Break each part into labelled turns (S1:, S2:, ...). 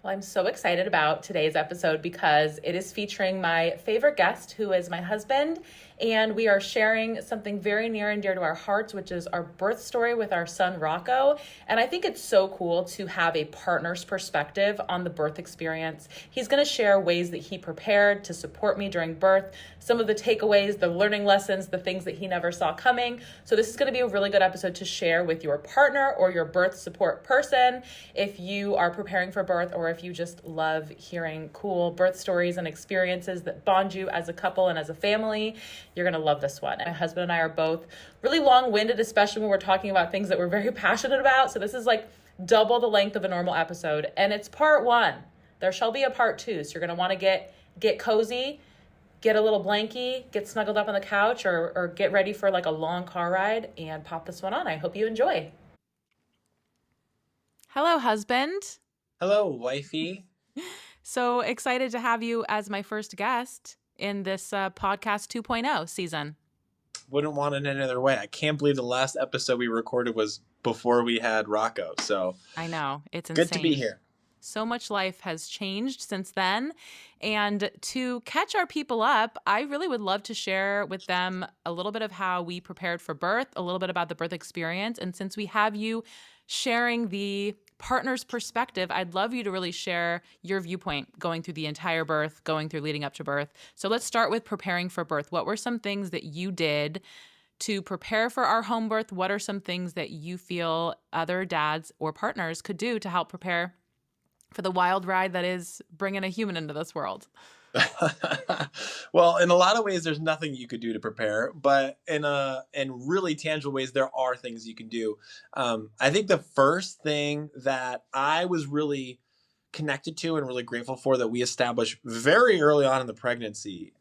S1: Well, I'm so excited about today's episode because it is featuring my favorite guest, who is my husband, and we are sharing something very near and dear to our hearts, which is our birth story with our son, Rocco. And I think it's so cool to have a partner's perspective on the birth experience. He's going to share ways that he prepared to support me during birth, some of the takeaways, the learning lessons, the things that he never saw coming. So this is going to be a really good episode to share with your partner or your birth support person if you are preparing for birth, or if you just love hearing cool birth stories and experiences that bond you as a couple and as a family. You're going to love this one. My husband and I are both really long-winded, especially when we're talking about things that we're very passionate about. So this is like double the length of a normal episode, and it's part one. There shall be a part two. So you're going to want to get cozy, get a little blankie, get snuggled up on the couch, or get ready for like a long car ride and pop this one on. I hope you enjoy. Hello, husband.
S2: Hello, wifey.
S1: So excited to have you as my first guest in this podcast 2.0 season.
S2: Wouldn't want it any other way. I can't believe the last episode we recorded was before we had Rocco. So
S1: I know, it's insane.
S2: Good to be here.
S1: So much life has changed since then. And to catch our people up, I really would love to share with them a little bit of how we prepared for birth, a little bit about the birth experience. And since we have you sharing the partner's perspective, I'd love you to really share your viewpoint going through the entire birth, going through leading up to birth. So let's start with preparing for birth. What were some things that you did to prepare for our home birth? What are some things that you feel other dads or partners could do to help prepare for the wild ride that is bringing a human into this world?
S2: Well, in a lot of ways, there's nothing you could do to prepare, but in really tangible ways, there are things you can do. I think the first thing that I was really connected to and really grateful for that we established very early on in the pregnancy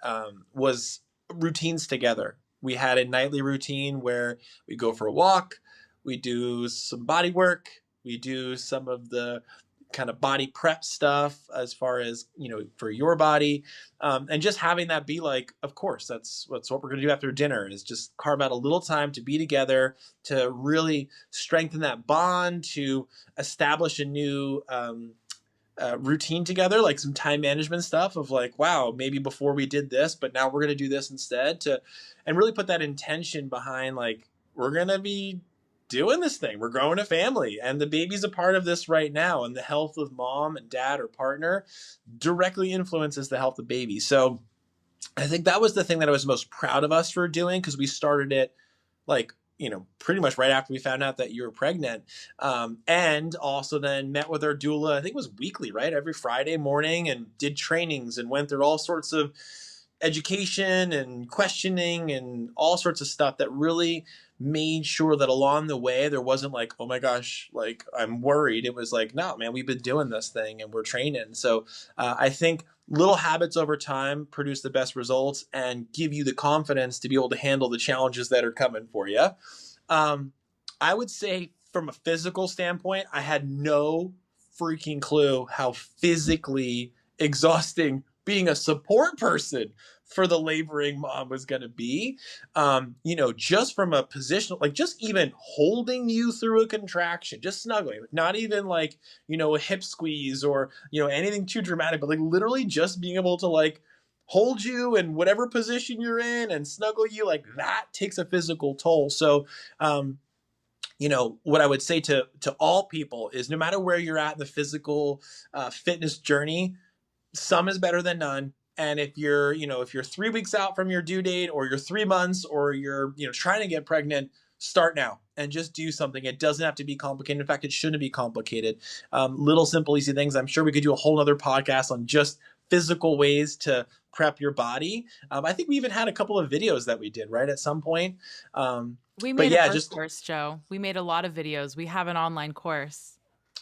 S2: was routines together. We had a nightly routine where we go for a walk, we do some body work, we do some of the kind of body prep stuff as far as, for your body. And just having that be like, of course, that's what we're going to do after dinner, is just carve out a little time to be together, to really strengthen that bond, to establish a new routine together, like some time management stuff of like, wow, maybe before we did this, but now we're going to do this instead, and really put that intention behind like, we're going to be doing this thing. We're growing a family, and the baby's a part of this right now. And the health of mom and dad or partner directly influences the health of baby. So I think that was the thing that I was most proud of us for doing, because we started it like, pretty much right after we found out that you were pregnant. And also then met with our doula, I think it was weekly, right? Every Friday morning, and did trainings and went through all sorts of education and questioning and all sorts of stuff that really made sure that along the way there wasn't like, oh my gosh, like I'm worried. It was like, no, man, we've been doing this thing and we're training. So I think little habits over time produce the best results and give you the confidence to be able to handle the challenges that are coming for you. I would say from a physical standpoint, I had no freaking clue how physically exhausting being a support person for the laboring mom was going to be. Just from a position, like just even holding you through a contraction, just snuggling, not even like, a hip squeeze or, anything too dramatic, but like literally just being able to like hold you in whatever position you're in and snuggle you, like that takes a physical toll. So, what I would say to all people is, no matter where you're at in the physical fitness journey, some is better than none. And if you're 3 weeks out from your due date, or you're 3 months, or you're, trying to get pregnant, start now and just do something. It doesn't have to be complicated. In fact, it shouldn't be complicated. Little simple, easy things. I'm sure we could do a whole other podcast on just physical ways to prep your body. I think we even had a couple of videos that we did, right, at some point.
S1: We made a course, Joe. We made a lot of videos. We have an online course.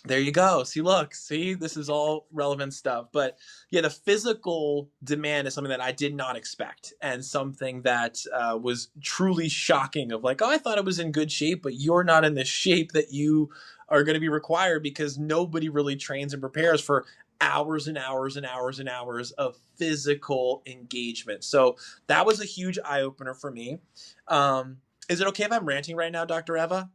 S2: There you go. See, this is all relevant stuff. But yeah, the physical demand is something that I did not expect, and something that was truly shocking of like, oh, I thought it was in good shape, but you're not in the shape that you are going to be required, because nobody really trains and prepares for hours and hours and hours and hours of physical engagement. So that was a huge eye opener for me. Is it okay if I'm ranting right now, Dr. Eva?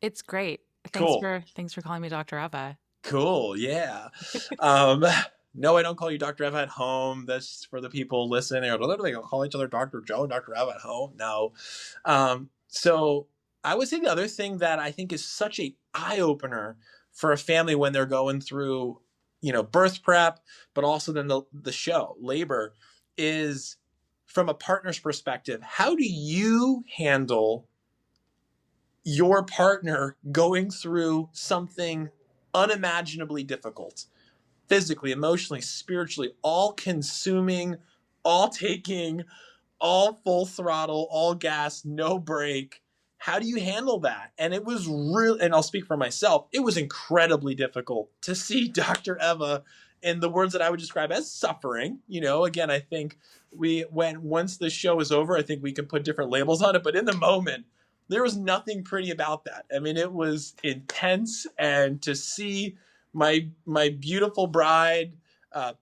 S1: It's great.
S2: Cool.
S1: Thanks for calling me Dr. Eva.
S2: Cool. Yeah. Um, no, I don't call you Dr. Ev at home. That's for the people listening. They're literally gonna call each other Dr. Joe and Dr. Ev at home. No. So I would say the other thing that I think is such a eye opener for a family when they're going through, birth prep, but also then the show labor is from a partner's perspective. How do you handle your partner going through something unimaginably difficult, physically, emotionally, spiritually, all consuming, all taking, all full throttle, all gas, no break? How do you handle that? And it was real, and I'll speak for myself, it was incredibly difficult to see Dr. Eva in the words that I would describe as suffering. Again, I think once the show is over, I think we can put different labels on it, but in the moment, there was nothing pretty about that. I mean, it was intense, and to see my beautiful bride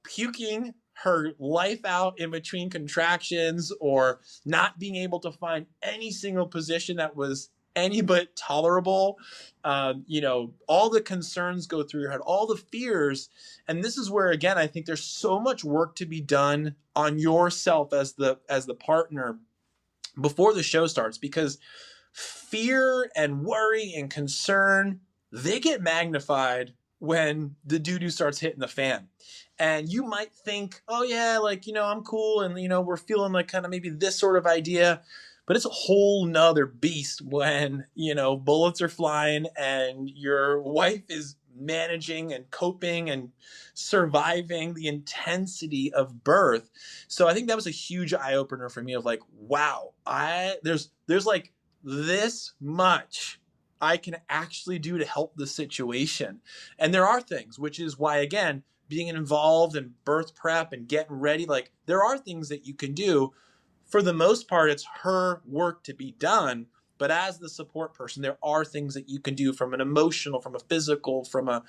S2: puking her life out in between contractions, or not being able to find any single position that was any but tolerable. All the concerns go through your head, all the fears. And this is where, again, I think there's so much work to be done on yourself as the partner before the show starts, because fear and worry and concern, they get magnified when the doo-doo starts hitting the fan. And you might think, oh yeah, like, I'm cool, and we're feeling like kind of maybe this sort of idea. But it's a whole nother beast when, bullets are flying and your wife is managing and coping and surviving the intensity of birth. So I think that was a huge eye opener for me of like, wow, there's like this much I can actually do to help the situation. And there are things, which is why, again, being involved in birth prep and getting ready, like there are things that you can do. For the most part, it's her work to be done. But as the support person, there are things that you can do from an emotional, from a physical, from a,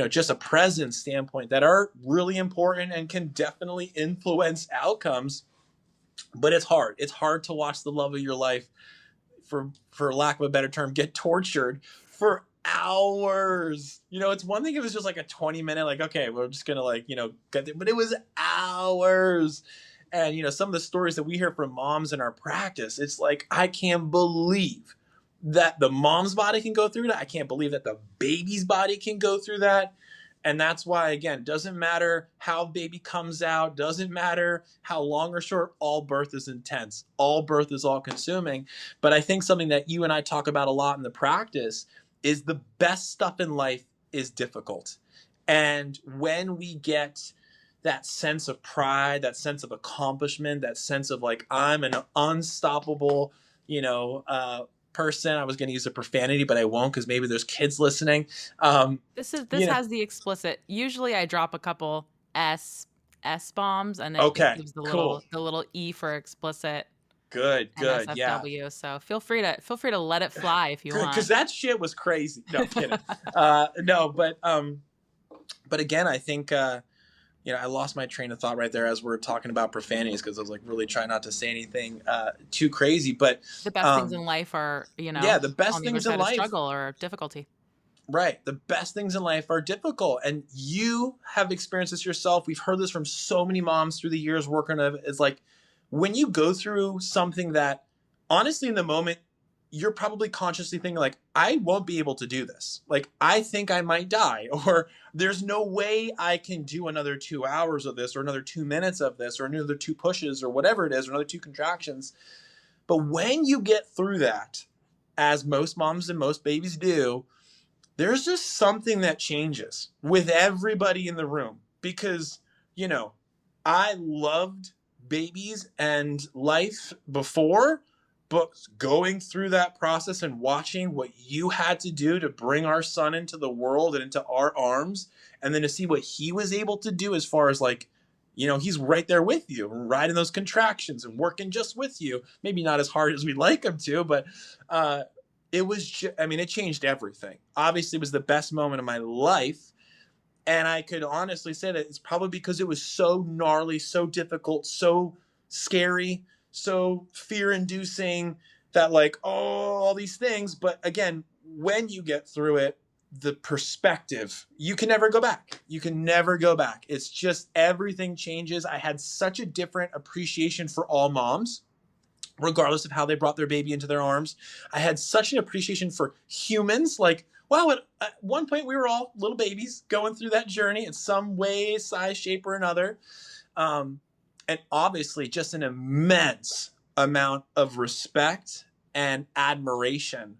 S2: just a presence standpoint that are really important and can definitely influence outcomes. But it's hard. It's hard to watch the love of your life, for lack of a better term, get tortured for hours. It's one thing if it was just like a 20-minute, like, okay, we're just gonna like, get there, but it was hours. And some of the stories that we hear from moms in our practice, it's like, I can't believe that the mom's body can go through that. I can't believe that the baby's body can go through that. And that's why, again, doesn't matter how baby comes out, doesn't matter how long or short, all birth is intense. All birth is all consuming. But I think something that you and I talk about a lot in the practice is the best stuff in life is difficult. And when we get that sense of pride, that sense of accomplishment, that sense of like, I'm an unstoppable, person. I was going to use a profanity, but I won't, because maybe there's kids listening.
S1: This has the explicit. Usually I drop a couple S bombs, and it
S2: Okay,
S1: gives the
S2: cool.
S1: little E for explicit and
S2: Good. Yeah.
S1: SFW. So feel free to let it fly if you
S2: Good. Because
S1: want.
S2: that shit was crazy. No, I'm kidding. No, but again, I think, I lost my train of thought right there as we're talking about profanities, because I was like really trying not to say anything too crazy. But
S1: The best things in life are,
S2: yeah, the
S1: on
S2: best
S1: the other
S2: things in
S1: side of
S2: life,
S1: struggle or difficulty.
S2: right? The best things in life are difficult, and you have experienced this yourself. We've heard this from so many moms through the years working on it. It's like when you go through something that, honestly, in the moment, you're probably consciously thinking like, I won't be able to do this. Like, I think I might die, or there's no way I can do another 2 hours of this, or another 2 minutes of this, or another two pushes, or whatever it is, or another two contractions. But when you get through that, as most moms and most babies do, there's just something that changes with everybody in the room, because, I loved babies and life before, but going through that process and watching what you had to do to bring our son into the world and into our arms, and then to see what he was able to do as far as like, he's right there with you, riding those contractions and working just with you. Maybe not as hard as we'd like him to, but it was, it changed everything. Obviously, it was the best moment of my life. And I could honestly say that it's probably because it was so gnarly, so difficult, so scary, so fear inducing, that like, oh, all these things. But again, when you get through it, the perspective, you can never go back. You can never go back. It's just everything changes. I had such a different appreciation for all moms, regardless of how they brought their baby into their arms. I had such an appreciation for humans. Like, wow, at one point we were all little babies going through that journey in some way, size, shape, or another. And obviously, just an immense amount of respect and admiration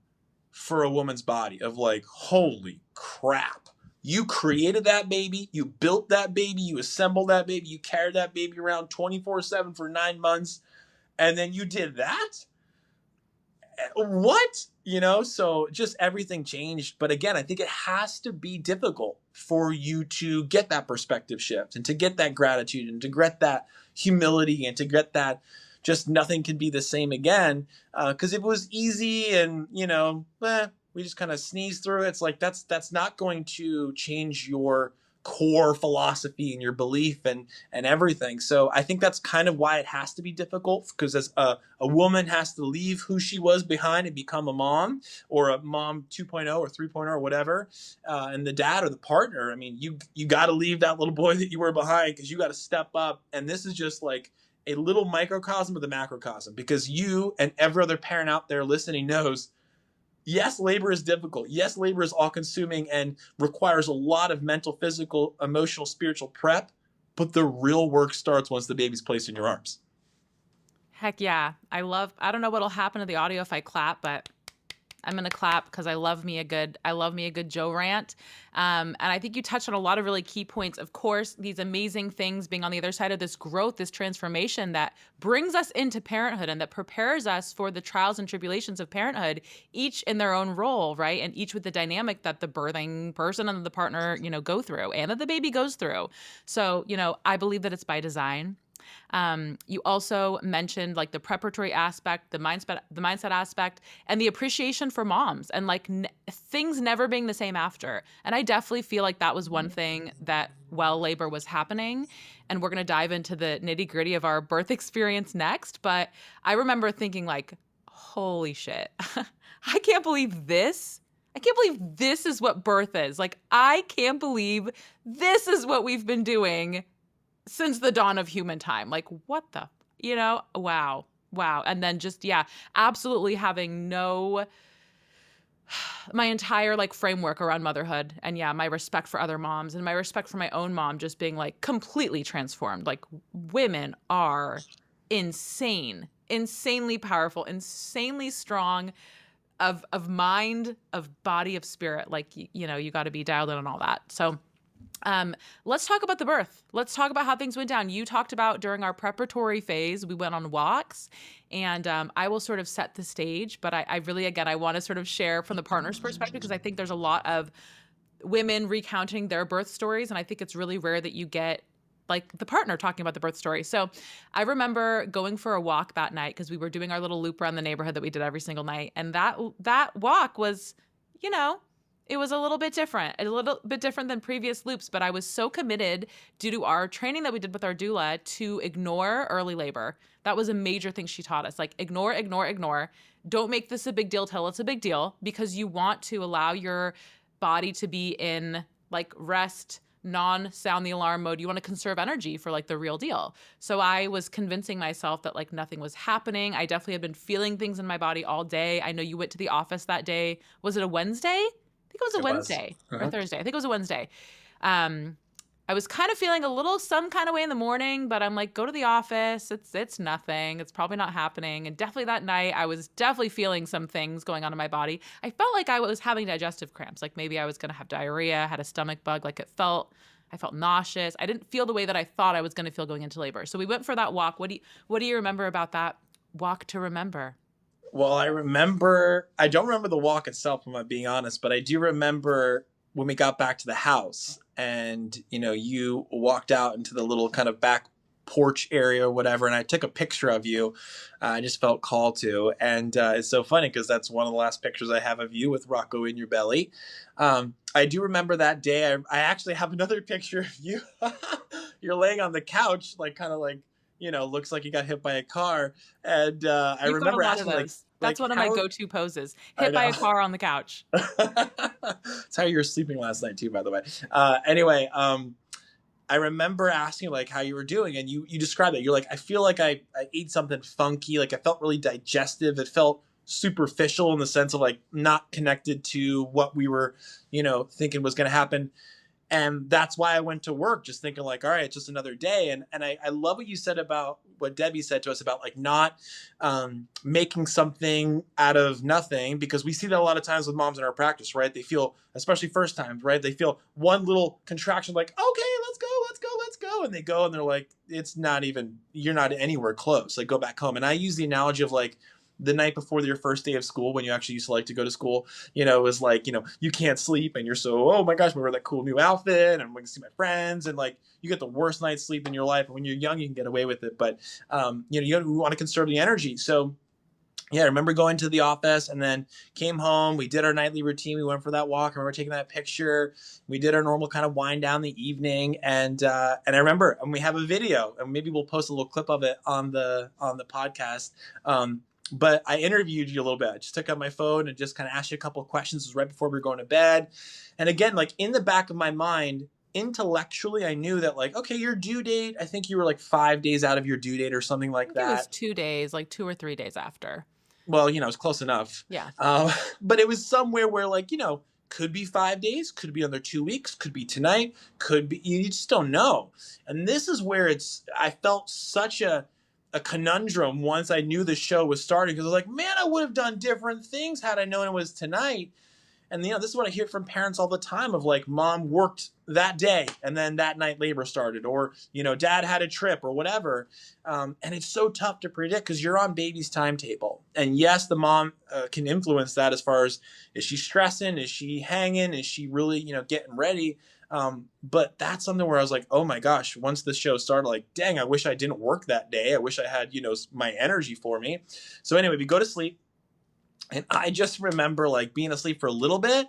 S2: for a woman's body of like, holy crap. You created that baby, you built that baby, you assembled that baby, you carried that baby around 24/7 for 9 months, and then you did that? What? So just everything changed. But again, I think it has to be difficult for you to get that perspective shift and to get that gratitude and to get that humility and to get that just nothing can be the same again. Because if it was easy and, we just kind of sneeze through it, it's like that's not going to change your core philosophy and your belief and everything. So I think that's kind of why it has to be difficult, because as a woman has to leave who she was behind and become a mom, or a mom 2.0 or 3.0 or whatever, and the dad or the partner, I mean, you got to leave that little boy that you were behind, because you got to step up. And this is just like a little microcosm of the macrocosm, because you and every other parent out there listening knows, yes, labor is difficult. Yes, labor is all-consuming and requires a lot of mental, physical, emotional, spiritual prep, but the real work starts once the baby's placed in your arms.
S1: Heck yeah. I don't know what'll happen to the audio if I clap, but I'm going to clap because I love me a good Joe rant. And I think you touched on a lot of really key points. Of course, these amazing things being on the other side of this growth, this transformation that brings us into parenthood and that prepares us for the trials and tribulations of parenthood, each in their own role, right? And each with the dynamic that the birthing person and the partner, go through, and that the baby goes through. So, I believe that it's by design. You also mentioned like the preparatory aspect, the mindset aspect, and the appreciation for moms, and like things never being the same after. And I definitely feel like that was one thing that while labor was happening, and we're going to dive into the nitty gritty of our birth experience next. But I remember thinking like, holy shit, I can't believe this. I can't believe this is what birth is. Like, I can't believe this is what we've been doing since the dawn of human time. Like, what the, wow. And then just, yeah, absolutely having my entire like framework around motherhood, and yeah, my respect for other moms and my respect for my own mom just being like completely transformed. Like, women are insanely powerful, insanely strong, of mind, of body, of spirit. Like, you got to be dialed in on all that. So let's talk about the birth. Let's talk about how things went down. You talked about during our preparatory phase, we went on walks, and I will sort of set the stage, but I really, again, I want to sort of share from the partner's perspective, because I think there's a lot of women recounting their birth stories, and I think it's really rare that you get like the partner talking about the birth story. So I remember going for a walk that night, because we were doing our little loop around the neighborhood that we did every single night. And that walk was, it was a little bit different than previous loops, but I was so committed due to our training that we did with our doula to ignore early labor. That was a major thing she taught us. Like, ignore. Don't make this a big deal till it's a big deal, because you want to allow your body to be in like rest, non-sound the alarm mode. You want to conserve energy for like the real deal. So I was convincing myself that like nothing was happening. I definitely had been feeling things in my body all day. I know you went to the office that day. Was it a Wednesday? I think it was a Wednesday or Thursday. I think it was a Wednesday. I was kind of feeling some kind of way in the morning, but I'm like, go to the office. It's nothing. It's probably not happening. And definitely that night, I was definitely feeling some things going on in my body. I felt like I was having digestive cramps. Like maybe I was going to have diarrhea, had a stomach bug. Like I felt nauseous. I didn't feel the way that I thought I was going to feel going into labor. So we went for that walk. What do you remember about that walk to remember?
S2: Well, I don't remember the walk itself, if I'm being honest, but I do remember when we got back to the house and, you walked out into the little kind of back porch area or whatever, and I took a picture of you. I just felt called to. And it's so funny because that's one of the last pictures I have of you with Rocco in your belly. I do remember that day. I actually have another picture of you. You're laying on the couch, like kind of like, looks like you got hit by a car. And I
S1: You've got
S2: remember
S1: a lot of
S2: actually like,
S1: those. That's
S2: Like
S1: one of my
S2: how
S1: go-to poses.
S2: I
S1: Hit by
S2: know.
S1: a car on the couch.
S2: That's how you were sleeping last night too, by the way. Anyway, I remember asking like how you were doing, and you described it. You're like, I feel like I ate something funky. Like I felt really digestive. It felt superficial in the sense of like not connected to what we were, thinking was going to happen. And that's why I went to work just thinking like, all right, it's just another day. And I love what you said about what Debbie said to us about like not making something out of nothing, because we see that a lot of times with moms in our practice, right? They feel, especially first times, right? They feel one little contraction like, okay, let's go, let's go, let's go. And they go and they're like, it's not even, you're not anywhere close. Like go back home. And I use the analogy of like, the night before your first day of school, when you actually used to like to go to school, it was like, you can't sleep and you're so, oh my gosh, we wear that cool new outfit and I'm going to see my friends, and like you get the worst night's sleep in your life. And when you're young, you can get away with it. But, you want to conserve the energy. So yeah, I remember going to the office and then came home. We did our nightly routine. We went for that walk. I remember taking that picture. We did our normal kind of wind down the evening. And I remember, and we have a video, and maybe we'll post a little clip of it on the podcast. But I interviewed you a little bit. I just took out my phone and just kind of asked you a couple of questions. It was right before we were going to bed. And again, like in the back of my mind, intellectually, I knew that like, okay, your due date, I think you were like 5 days out of your due date or something like
S1: It was
S2: that.
S1: 2 days, like 2 or 3 days after.
S2: Well, it's close enough.
S1: Yeah.
S2: But it was somewhere where like, could be 5 days, could be another 2 weeks, could be tonight, could be, you just don't know. And this is where I felt such a conundrum once I knew the show was starting, because I was like, man, I would have done different things had I known it was tonight. And this is what I hear from parents all the time of like, mom worked that day and then that night labor started, or dad had a trip or whatever. And it's so tough to predict because you're on baby's timetable. And yes, the mom can influence that as far as, is she stressing, is she hanging, is she really getting ready. But that's something where I was like, oh my gosh, once the show started, like, dang, I wish I didn't work that day. I wish I had, my energy for me. So anyway, we go to sleep. And I just remember like being asleep for a little bit,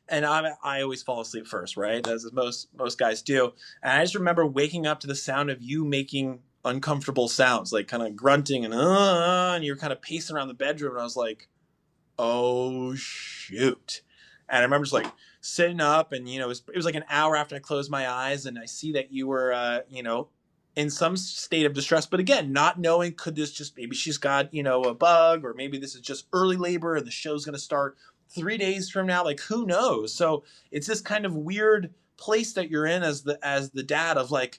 S2: and I always fall asleep first, right? As most guys do. And I just remember waking up to the sound of you making uncomfortable sounds, like kind of grunting and you're kind of pacing around the bedroom. And I was like, oh shoot. And I remember just like sitting up, and it was like an hour after I closed my eyes, and I see that you were in some state of distress, but again, not knowing, could this just, maybe she's got a bug, or maybe this is just early labor and the show's going to start 3 days from now, like who knows. So it's this kind of weird place that you're in as the dad of like,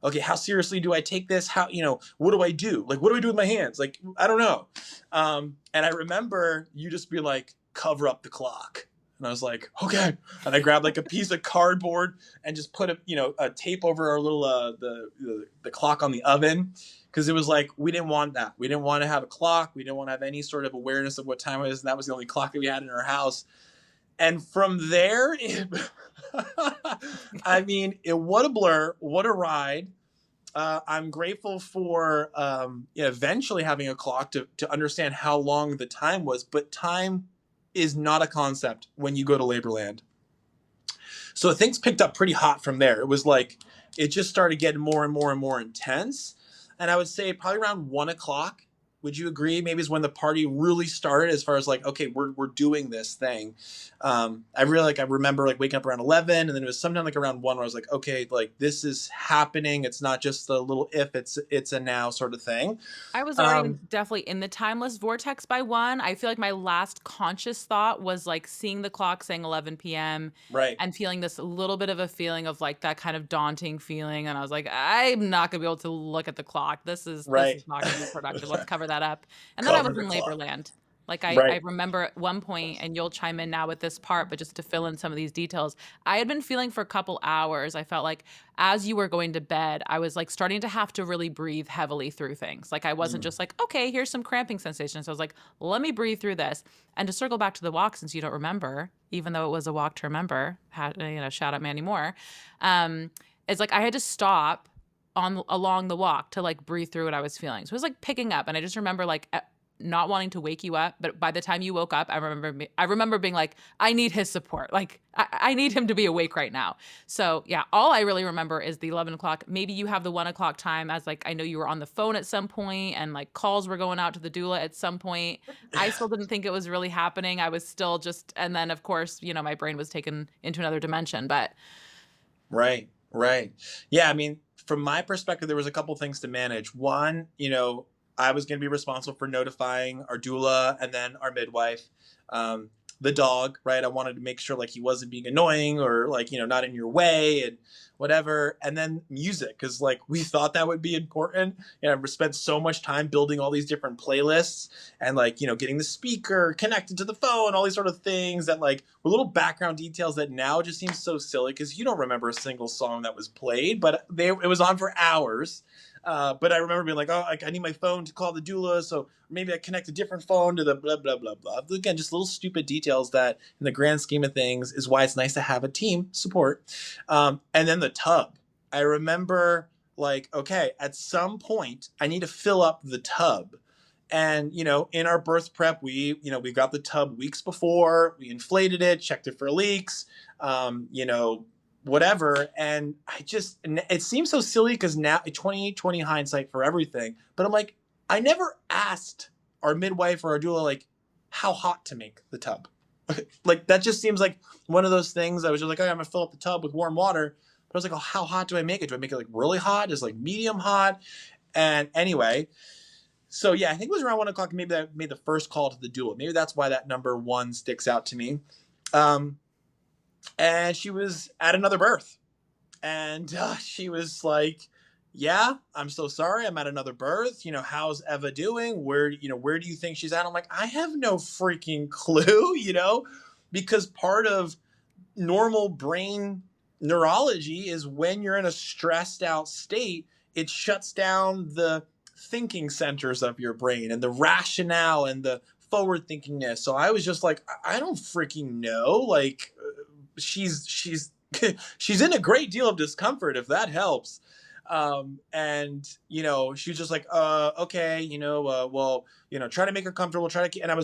S2: okay, how seriously do I take this? How, what do I do? Like, what do I do with my hands? Like, I don't know. And I remember you just be like, cover up the clock. And I was like, okay. And I grabbed like a piece of cardboard and just put a tape over our little, the clock on the oven. Cause it was like, we didn't want that. We didn't want to have a clock. We didn't want to have any sort of awareness of what time it was. And that was the only clock that we had in our house. And from there, I mean, what a blur, what a ride. I'm grateful for eventually having a clock to understand how long the time was, but time is not a concept when you go to Laborland. So things picked up pretty hot from there. It was like, it just started getting more and more and more intense. And I would say probably around 1 o'clock, would you agree? Maybe is when the party really started, as far as like, okay, we're doing this thing. I remember like waking up around 11, and then it was sometime like around 1 where I was like, okay, like this is happening. It's not just a little if, it's a now sort of thing.
S1: I was already definitely in the timeless vortex by 1. I feel like my last conscious thought was like seeing the clock saying 11 p.m.
S2: Right.
S1: and feeling this little bit of a feeling of like that kind of daunting feeling. And I was like, I'm not going to be able to look at the clock. This is not going to be productive. Let's cover that up. And then I was in Laborland. Like I remember at one point, and you'll chime in now with this part, but just to fill in some of these details, I had been feeling for a couple hours. I felt like as you were going to bed, I was like starting to have to really breathe heavily through things. Like I wasn't just like, okay, here's some cramping sensations. I was like, let me breathe through this. And to circle back to the walk, since you don't remember, even though it was a walk to remember, shout out Mandy Moore. It's like I had to stop along the walk to like breathe through what I was feeling. So it was like picking up. And I just remember like not wanting to wake you up, but by the time you woke up, I remember being like, I need his support. Like I need him to be awake right now. So yeah, all I really remember is the 11 o'clock. Maybe you have the 1 o'clock time, as like I know you were on the phone at some point and like calls were going out to the doula at some point. I still didn't think it was really happening. I was still just, and then of course, you know, my brain was taken into another dimension. But
S2: Right, right. Yeah, I mean, from my perspective, there was a couple things to manage. One, I was going to be responsible for notifying our doula and then our midwife. The dog, right? I wanted to make sure like he wasn't being annoying or like, not in your way and whatever. And then music, because like we thought that would be important. And I've spent so much time building all these different playlists and like, getting the speaker connected to the phone, all these sort of things that like were little background details that now just seem so silly because you don't remember a single song that was played, but it was on for hours. But I remember being like, oh, I need my phone to call the doula, so maybe I connect a different phone to the blah, blah, blah, blah. Again, just little stupid details that in the grand scheme of things is why it's nice to have a team support. And then the tub. I remember like, okay, at some point I need to fill up the tub. And, in our birth prep, we got the tub weeks before, we inflated it, checked it for leaks, whatever. And it seems so silly because now 2020 hindsight for everything, but I'm like, I never asked our midwife or our doula, like how hot to make the tub. Like, that just seems like one of those things. I was just like, oh, I'm gonna fill up the tub with warm water. But I was like, oh, how hot do I make it? Do I make it like really hot? Is like medium hot? And anyway, so yeah, I think it was around 1 o'clock. Maybe I made the first call to the doula. Maybe that's why that number 1 sticks out to me. And she was at another birth, and she was like, yeah, I'm so sorry, I'm at another birth, how's Eva doing, where do you think she's at? I'm like, I have no freaking clue, because part of normal brain neurology is when you're in a stressed out state, it shuts down the thinking centers of your brain and the rationale and the forward thinkingness. So I was just like, I don't freaking know, like she's she's in a great deal of discomfort, if that helps. And she was just like, okay, well, try to make her comfortable, and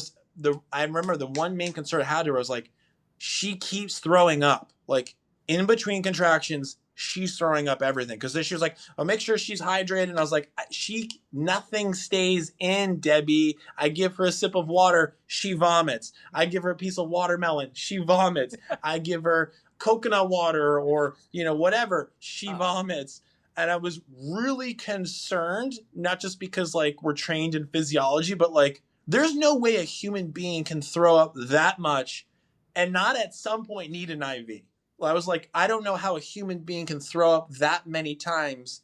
S2: I remember the one main concern I had to her was like, she keeps throwing up, like in between contractions, she's throwing up everything. Cause then she was like, I'll make sure she's hydrated. And I was like, nothing stays in, Debbie. I give her a sip of water, she vomits. I give her a piece of watermelon, she vomits. I give her coconut water or, whatever, she vomits. And I was really concerned, not just because like we're trained in physiology, but like there's no way a human being can throw up that much and not at some point need an IV. I was like, I don't know how a human being can throw up that many times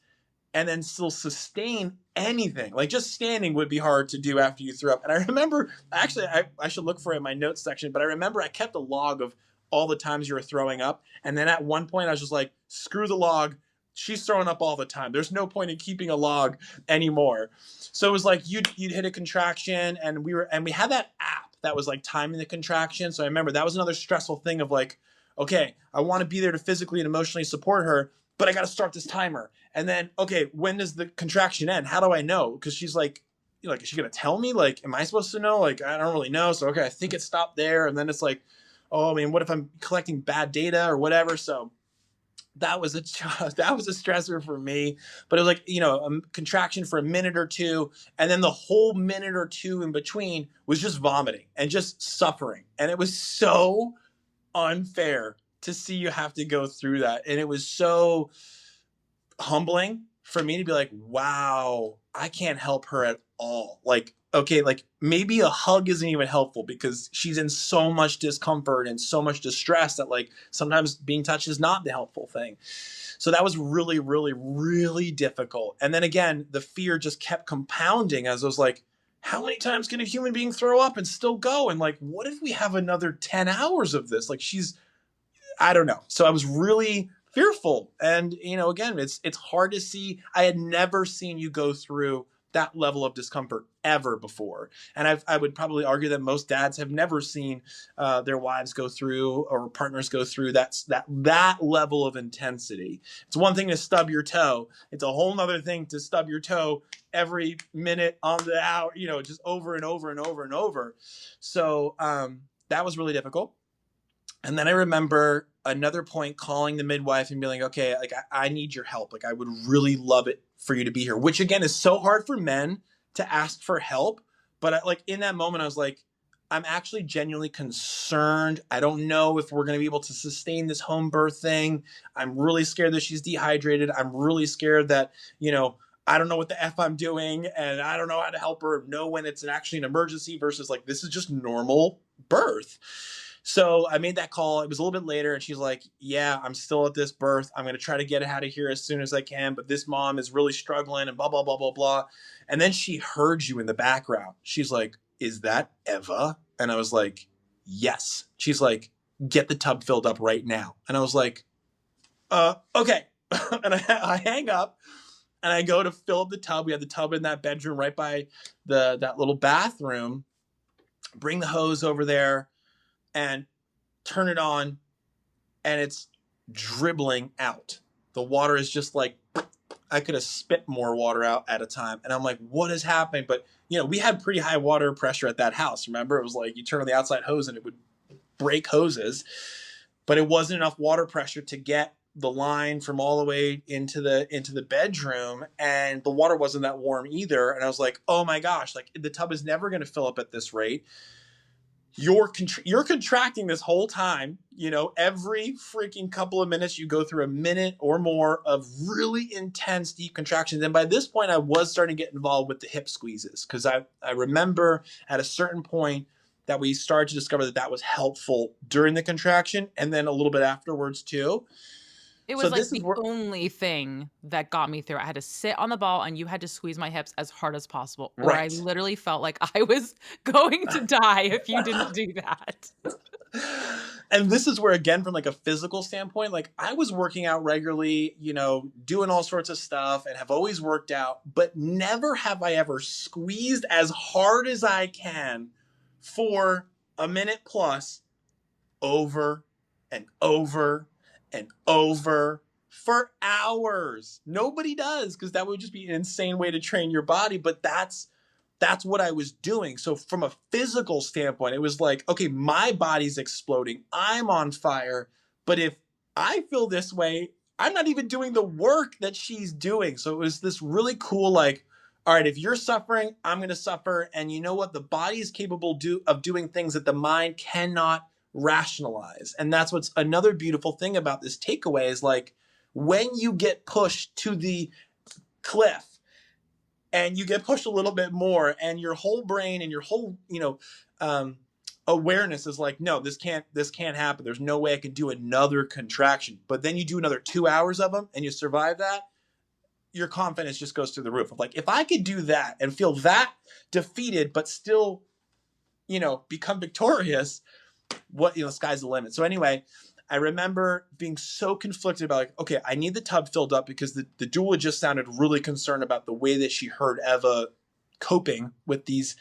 S2: and then still sustain anything. Like just standing would be hard to do after you threw up. And I remember, actually, I should look for it in my notes section, but I remember I kept a log of all the times you were throwing up. And then at one point I was just like, screw the log. She's throwing up all the time. There's no point in keeping a log anymore. So it was like you'd hit a contraction and we had that app that was like timing the contraction. So I remember that was another stressful thing of like, okay, I want to be there to physically and emotionally support her, but I got to start this timer. And then, okay, when does the contraction end? How do I know? Because she's like, is she going to tell me? Like, am I supposed to know? Like, I don't really know. So, okay, I think it stopped there. And then it's like, oh, I mean, what if I'm collecting bad data or whatever? So that was a stressor for me. But it was like, a contraction for a minute or two. And then the whole minute or two in between was just vomiting and just suffering. And it was so unfair to see you have to go through that. And it was so humbling for me to be like, wow, I can't help her at all. Like, okay, like maybe a hug isn't even helpful because she's in so much discomfort and so much distress that like sometimes being touched is not the helpful thing. So that was really, really, really difficult. And then again, the fear just kept compounding as I was like, how many times can a human being throw up and still go? And like, what if we have another 10 hours of this? Like I don't know. So I was really fearful. And, again, it's hard to see. I had never seen you go through that level of discomfort ever before. And I would probably argue that most dads have never seen their wives go through or partners go through that level of intensity. It's one thing to stub your toe. It's a whole nother thing to stub your toe every minute on the hour, just over and over and over and over. So that was really difficult. And then I remember another point calling the midwife and being like, okay, like I need your help. Like I would really love it for you to be here, which again is so hard for men to ask for help. But like in that moment, I was like, I'm actually genuinely concerned. I don't know if we're going to be able to sustain this home birth thing. I'm really scared that she's dehydrated. I'm really scared that, I don't know what the F I'm doing and I don't know how to help her know when it's actually an emergency versus like, this is just normal birth. So I made that call. It was a little bit later and she's like, yeah, I'm still at this birth. I'm going to try to get out of here as soon as I can. But this mom is really struggling and blah, blah, blah, blah, blah. And then she heard you in the background. She's like, is that Eva? And I was like, yes. She's like, get the tub filled up right now. And I was like, okay. And I hang up and I go to fill up the tub. We had the tub in that bedroom right by that little bathroom. Bring the hose over there and turn it on, and it's dribbling out. The water is just like, I could have spit more water out at a time. And I'm like, what is happening? But, we had pretty high water pressure at that house. Remember, it was like you turn on the outside hose and it would break hoses. But it wasn't enough water pressure to get the line from all the way into the bedroom. And the water wasn't that warm either. And I was like, oh my gosh, like the tub is never going to fill up at this rate. You're contracting this whole time, every freaking couple of minutes you go through a minute or more of really intense deep contractions. And by this point, I was starting to get involved with the hip squeezes because I remember at a certain point that we started to discover that was helpful during the contraction and then a little bit afterwards too.
S1: It was like the only thing that got me through. I had to sit on the ball and you had to squeeze my hips as hard as possible. Or I literally felt like I was going to die if you didn't do that.
S2: And this is where, again, from like a physical standpoint, like I was working out regularly, doing all sorts of stuff and have always worked out, but never have I ever squeezed as hard as I can for a minute plus over and over and over for hours. Nobody does, because that would just be an insane way to train your body. But that's what I was doing. So from a physical standpoint, it was like, okay, my body's exploding. I'm on fire. But if I feel this way, I'm not even doing the work that she's doing. So it was this really cool, like, all right, if you're suffering, I'm going to suffer. And you know what? The body is capable of doing things that the mind cannot rationalize. And that's what's another beautiful thing about this takeaway is like when you get pushed to the cliff and you get pushed a little bit more and your whole brain and your whole awareness is like, no, this can't happen. There's no way I can do another contraction. But then you do another 2 hours of them and you survive that, your confidence just goes through the roof of like, if I could do that and feel that defeated but still become victorious, what sky's the limit. So anyway, I remember being so conflicted about like, okay, I need the tub filled up because the doula just sounded really concerned about the way that she heard Eva coping with these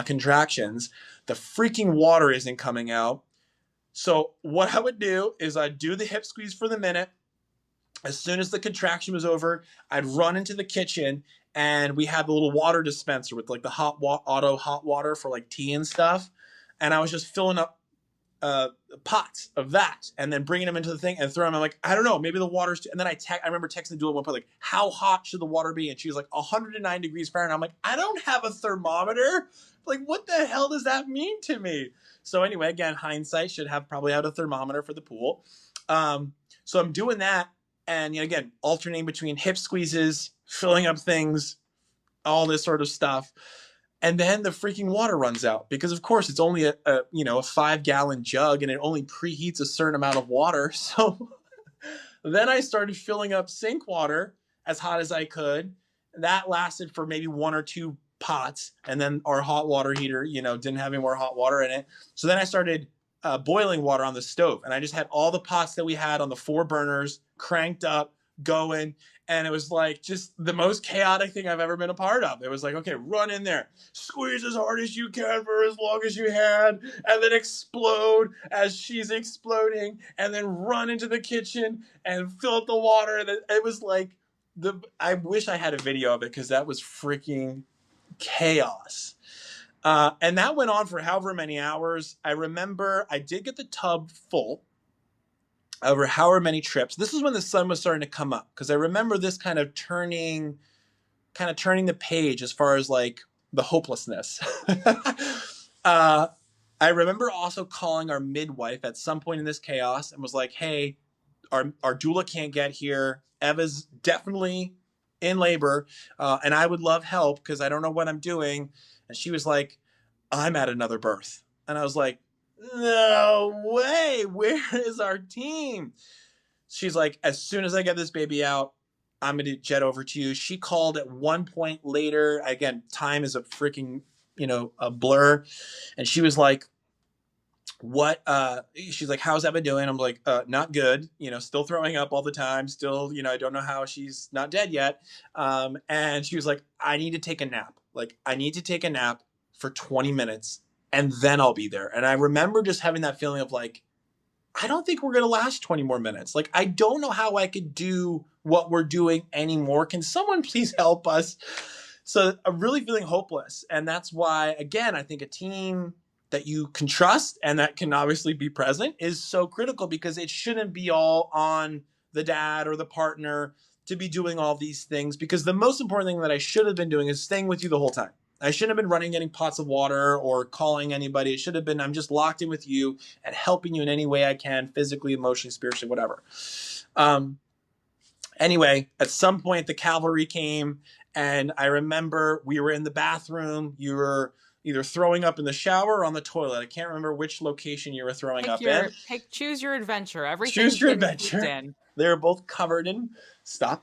S2: contractions. The freaking water isn't coming out. So what I would do is I'd do the hip squeeze for the minute. As soon as the contraction was over, I'd run into the kitchen and we had the little water dispenser with like the auto hot water for like tea and stuff. And I was just filling up pots of that and then bringing them into the thing and throwing them. I'm like, I don't know, maybe the water's too. And then I remember texting the doula at one point, like, how hot should the water be? And she was like, 109 degrees Fahrenheit. I'm like, I don't have a thermometer. Like, what the hell does that mean to me? So anyway, again, hindsight, should have probably had a thermometer for the pool. So I'm doing that. And again, alternating between hip squeezes, filling up things, all this sort of stuff. And then the freaking water runs out because, of course, it's only a 5-gallon jug and it only preheats a certain amount of water. So then I started filling up sink water as hot as I could. That lasted for maybe 1 or 2 pots. And then our hot water heater, didn't have any more hot water in it. So then I started boiling water on the stove. And I just had all the pots that we had on the 4 burners cranked up, going. And it was like just the most chaotic thing I've ever been a part of. It was like, okay, run in there, squeeze as hard as you can for as long as you had, and then explode as she's exploding, and then run into the kitchen and fill up the water. And it was like I wish I had a video of it because that was freaking chaos. And that went on for however many hours. I remember I did get the tub full over however many trips. This is when the sun was starting to come up because I remember this kind of turning the page as far as like the hopelessness. uh, I remember also calling our midwife at some point in this chaos and was like, "Hey, our doula can't get here. Eva's definitely in labor, and I would love help because I don't know what I'm doing." And she was like, "I'm at another birth," and I was like, "No way! Where is our team?" She's like, "As soon as I get this baby out, I'm going to jet over to you." She called at one point later. Again, time is a freaking, a blur. And she was like, "What?" She's like, "How's Eva doing?" I'm like, "Not good. Still throwing up all the time. Still, I don't know how she's not dead yet." And she was like, "I need to take a nap. Like, I need to take a nap for 20 minutes and then I'll be there." And I remember just having that feeling of like, I don't think we're going to last 20 more minutes. Like, I don't know how I could do what we're doing anymore. Can someone please help us? So I'm really feeling hopeless. And that's why, again, I think a team that you can trust and that can obviously be present is so critical because it shouldn't be all on the dad or the partner to be doing all these things, because the most important thing that I should have been doing is staying with you the whole time. I shouldn't have been running, getting pots of water or calling anybody. It should have been, I'm just locked in with you and helping you in any way I can, physically, emotionally, spiritually, whatever. Anyway, at some point the cavalry came and I remember we were in the bathroom. You were either throwing up in the shower or on the toilet. I can't remember which location you were throwing up in.
S1: Choose your adventure. Everything's
S2: Choose your
S1: been
S2: adventure.
S1: in.
S2: They were both covered in stuff.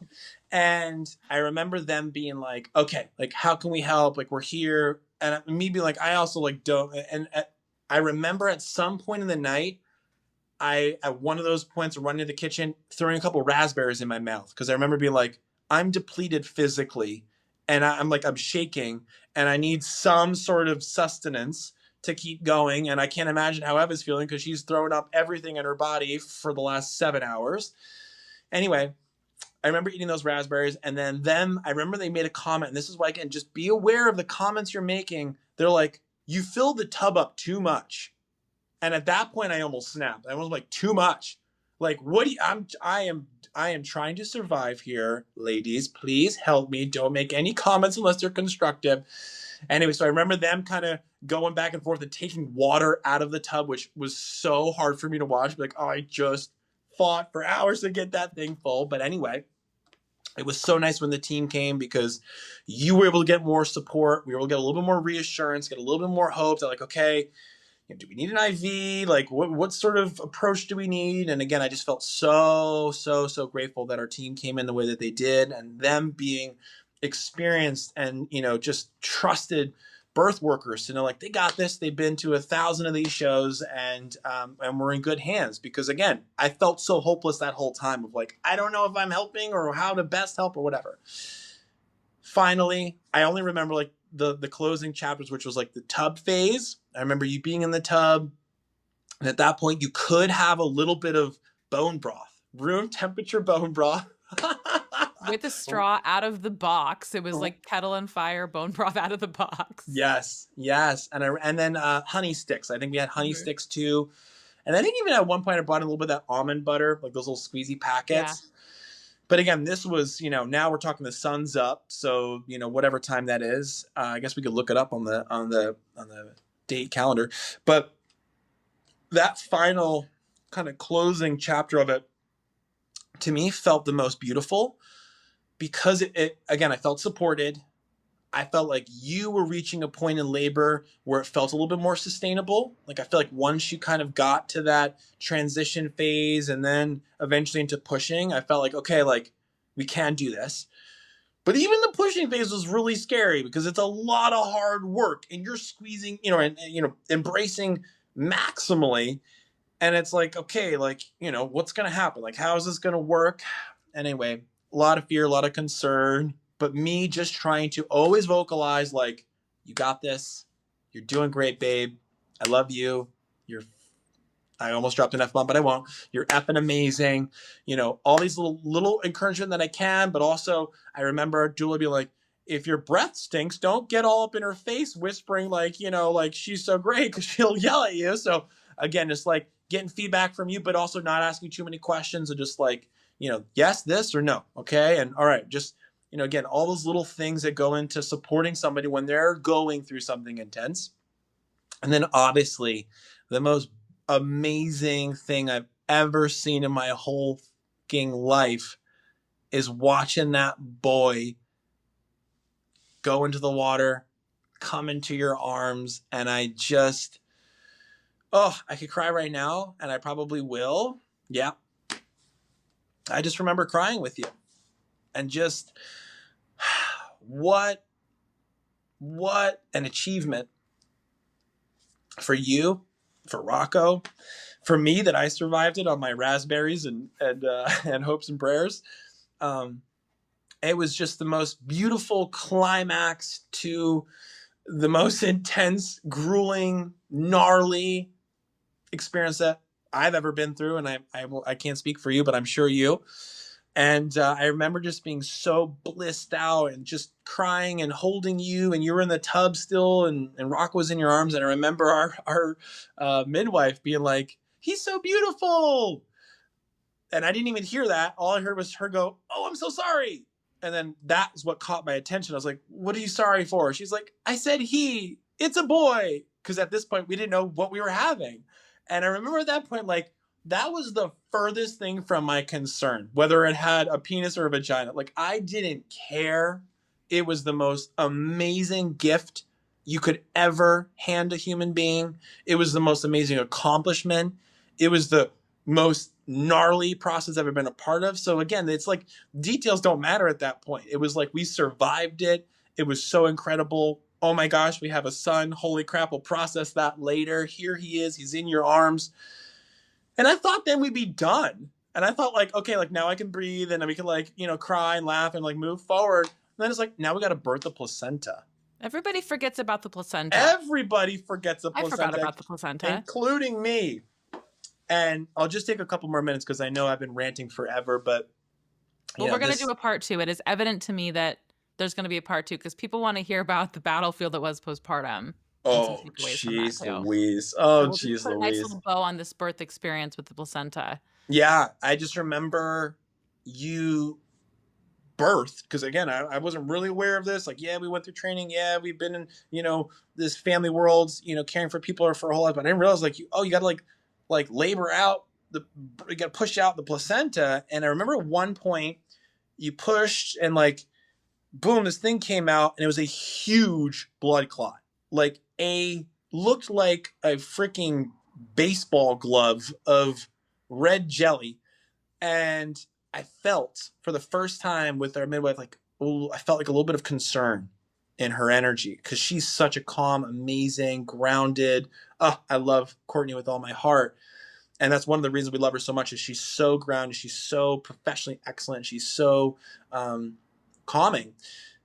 S2: And I remember them being like, "Okay, like, how can we help? Like, we're here." And me being like, I also like don't. And I remember at some point in the night, at one of those points running to the kitchen, throwing a couple raspberries in my mouth. Because I remember being like, I'm depleted physically. And I'm shaking and I need some sort of sustenance to keep going. And I can't imagine how Eva's feeling because she's thrown up everything in her body for the last 7 hours. Anyway, I remember eating those raspberries, and then I remember they made a comment, and this is why, again, just be aware of the comments you're making. They're like, "You filled the tub up too much." And at that point, I almost snapped. I was like, "Too much? Like, what do you, I am trying to survive here. Ladies, please help me. Don't make any comments unless they're constructive." Anyway, so I remember them kind of going back and forth and taking water out of the tub, which was so hard for me to watch. Like, oh, I just fought for hours to get that thing full. But anyway, it was so nice when the team came because you were able to get more support. We were able to get a little bit more reassurance, get a little bit more hope. They're like, "Okay, do we need an IV? Like, what sort of approach do we need?" And again, I just felt so grateful that our team came in the way that they did, and them being experienced and just trusted birth workers to know, like, they got this. They've been to 1,000 of these shows, and we're in good hands. Because again, I felt so hopeless that whole time of like, I don't know if I'm helping or how to best help or whatever. Finally, I only remember like the closing chapters, which was like the tub phase. I remember you being in the tub, and at that point you could have a little bit of bone broth, room temperature bone broth.
S1: With a straw out of the box. It was like kettle and fire bone broth out of the box.
S2: Yes. And then honey sticks. I think we had honey sticks too. And I think even at one point I brought in a little bit of that almond butter, like those little squeezy packets. Yeah. But again, this was, now we're talking the sun's up. So, whatever time that is, I guess we could look it up on the date calendar. But that final kind of closing chapter of it, to me, felt the most beautiful because it again, I felt supported. I felt like you were reaching a point in labor where it felt a little bit more sustainable. Like, I feel like once you kind of got to that transition phase and then eventually into pushing, I felt like, okay, like, we can do this. But even the pushing phase was really scary because it's a lot of hard work and you're squeezing, and embracing maximally. And it's like, okay, like, what's going to happen? Like, how is this going to work? Anyway, a lot of fear, a lot of concern, but me just trying to always vocalize like, you got this. You're doing great, babe. I love you. You're I almost dropped an F-bomb, but I won't. You're effing amazing. All these little encouragement that I can, but also I remember Julia being like, if your breath stinks, don't get all up in her face whispering like, like she's so great, because she'll yell at you. So again, just like getting feedback from you, but also not asking too many questions, and just like, yes, this or no. Okay. And all right, just, again, all those little things that go into supporting somebody when they're going through something intense. And then obviously the most amazing thing I've ever seen in my whole fucking life is watching that boy go into the water, come into your arms, and I could cry right now, and I probably will. Yeah. I just remember crying with you. And just what an achievement for you, for Rocco, for me, that I survived it on my raspberries and hopes and prayers. It was just the most beautiful climax to the most intense, grueling, gnarly experience that I've ever been through. And I can't speak for you, but I'm sure you. And I remember just being so blissed out and just crying and holding you, and you were in the tub still, and Rocco was in your arms. And I remember our midwife being like, he's so beautiful. And I didn't even hear that. All I heard was her go, oh, I'm so sorry. And then that's what caught my attention. I was like, what are you sorry for? She's like, I said it's a boy. Because at this point, we didn't know what we were having. And I remember at that point, like, that was the furthest thing from my concern, whether it had a penis or a vagina. Like, I didn't care. It was the most amazing gift you could ever hand a human being. It was the most amazing accomplishment. It was the most gnarly process I've ever been a part of. So again, it's like details don't matter at that point. It was like we survived it. It was so incredible. Oh my gosh, we have a son. Holy crap, we'll process that later. Here he is. He's in your arms. And I thought then we'd be done. And I thought like, okay, like now I can breathe and then we can like, cry and laugh and like move forward. And then it's like, now we got to birth the placenta.
S1: Everybody forgets about the placenta.
S2: Everybody forgets the placenta.
S1: I forgot about the placenta.
S2: Including me. And I'll just take a couple more minutes because I know I've been ranting forever, but
S1: we're going to do a part 2. It is evident to me that there's going to be a part 2 because people want to hear about the battlefield that was postpartum.
S2: Oh, jeez Louise. Oh, jeez Louise.
S1: A nice little bow on this birth experience with the placenta.
S2: Yeah, I just remember you birthed, because again, I wasn't really aware of this. Like, yeah, we went through training. Yeah, we've been in, this family world, caring for people for a whole life. But I didn't realize like, you got to like labor out you got to push out the placenta. And I remember at one point you pushed and like, boom, this thing came out and it was a huge blood clot. Like looked like a freaking baseball glove of red jelly. And I felt for the first time with our midwife, like, I felt like a little bit of concern in her energy because she's such a calm, amazing, grounded. I love Courtney with all my heart. And that's one of the reasons we love her so much is she's so grounded. She's so professionally excellent. She's so calming.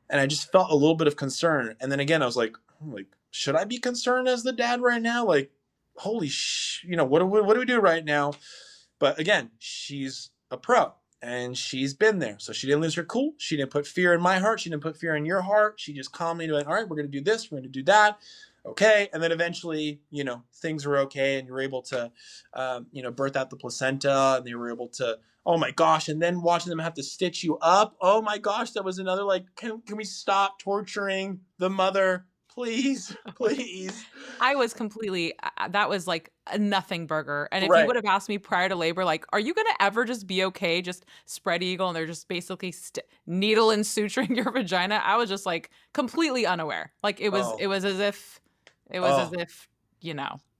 S2: And I just felt a little bit of concern. And then again, I was like, should I be concerned as the dad right now? Like, holy what do we do right now? But again, she's a pro and she's been there. So she didn't lose her cool. She didn't put fear in my heart. She didn't put fear in your heart. She just calmly went, all right, we're going to do this. We're going to do that. Okay. And then eventually, things were okay. And you were able to, birth out the placenta, and they were able to, oh my gosh. And then watching them have to stitch you up. Oh my gosh. That was another, like, can we stop torturing the mother? Please.
S1: I was completely, that was like a nothing burger. And if you would have asked me prior to labor, like, are you going to ever just be okay? Just spread eagle and they're just basically needle and suturing your vagina. I was just like completely unaware. Like it was as if,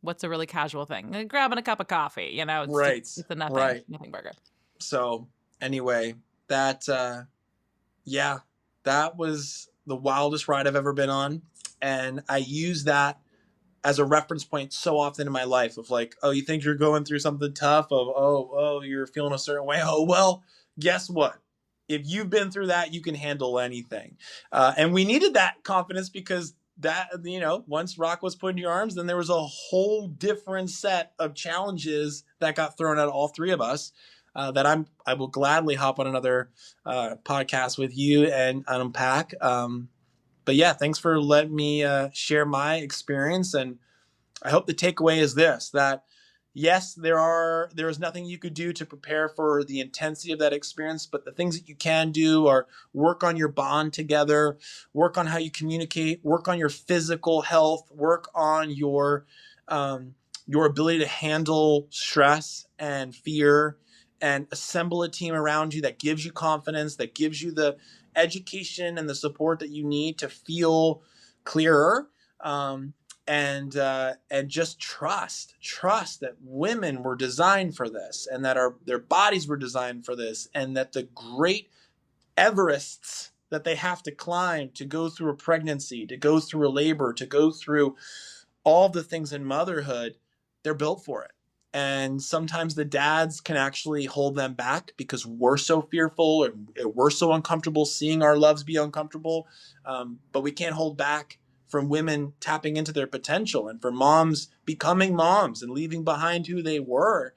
S1: what's a really casual thing? Like, grabbing a cup of coffee, it's a nothing burger.
S2: So anyway, that was the wildest ride I've ever been on. And I use that as a reference point so often in my life of like, oh, you think you're going through something tough? Of, oh, you're feeling a certain way. Oh, well, guess what? If you've been through that, you can handle anything. And we needed that confidence because that, once Rock was put in your arms, then there was a whole different set of challenges that got thrown at all three of us. That I will gladly hop on another podcast with you and unpack. But yeah, thanks for letting me share my experience, and I hope the takeaway is this: that yes, there is nothing you could do to prepare for the intensity of that experience, but the things that you can do are work on your bond together, work on how you communicate, work on your physical health, work on your ability to handle stress and fear, and assemble a team around you that gives you confidence, that gives you the education and the support that you need to feel clearer. And just trust that women were designed for this, and that their bodies were designed for this, and that the great Everests that they have to climb to go through a pregnancy, to go through a labor, to go through all the things in motherhood, they're built for it. And sometimes the dads can actually hold them back because we're so fearful, and we're so uncomfortable seeing our loves be uncomfortable. But we can't hold back from women tapping into their potential, and for moms becoming moms and leaving behind who they were,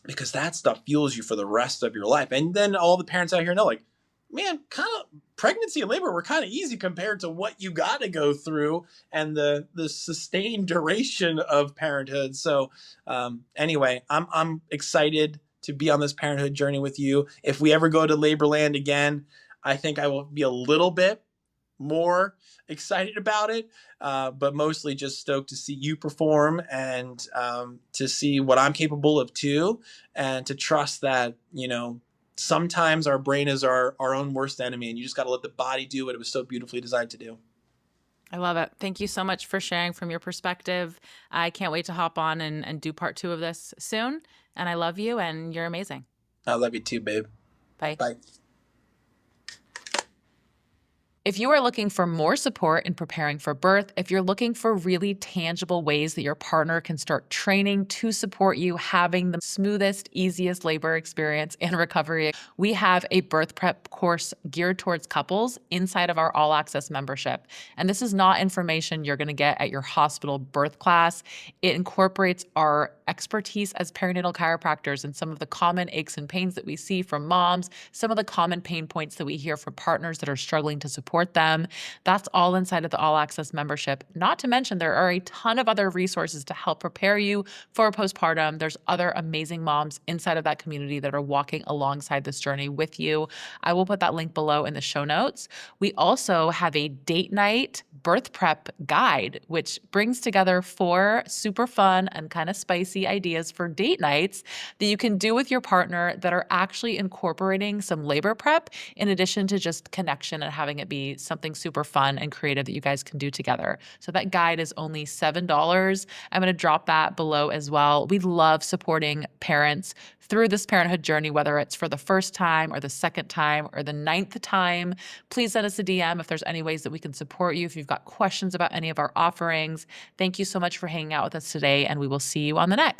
S2: because that stuff fuels you for the rest of your life. And then all the parents out here know, like, man, kind of pregnancy and labor were kind of easy compared to what you got to go through and the sustained duration of parenthood. So anyway, I'm excited to be on this parenthood journey with you. If we ever go to Laborland again, I think I will be a little bit more excited about it, but mostly just stoked to see you perform, and to see what I'm capable of too, and to trust that, sometimes our brain is our own worst enemy, and you just got to let the body do what it was so beautifully designed to do.
S1: I love it. Thank you so much for sharing from your perspective. I can't wait to hop on and do part 2 of this soon. And I love you, and you're amazing.
S2: I love you too, babe.
S1: Bye.
S2: Bye.
S1: If you are looking for more support in preparing for birth, if you're looking for really tangible ways that your partner can start training to support you having the smoothest, easiest labor experience and recovery, we have a birth prep course geared towards couples inside of our All Access membership. And this is not information you're going to get at your hospital birth class. It incorporates our expertise as perinatal chiropractors and some of the common aches and pains that we see from moms, some of the common pain points that we hear from partners that are struggling to support them. That's all inside of the All Access membership. Not to mention, there are a ton of other resources to help prepare you for postpartum. There's other amazing moms inside of that community that are walking alongside this journey with you. I will put that link below in the show notes. We also have a date night birth prep guide, which brings together 4 super fun and kind of spicy ideas for date nights that you can do with your partner that are actually incorporating some labor prep in addition to just connection and having it be something super fun and creative that you guys can do together. So that guide is only $7. I'm going to drop that below as well. We love supporting parents through this parenthood journey, whether it's for the first time or the second time or the 9th time. Please send us a DM if there's any ways that we can support you, if you've got questions about any of our offerings. Thank you so much for hanging out with us today, and we will see you on the next.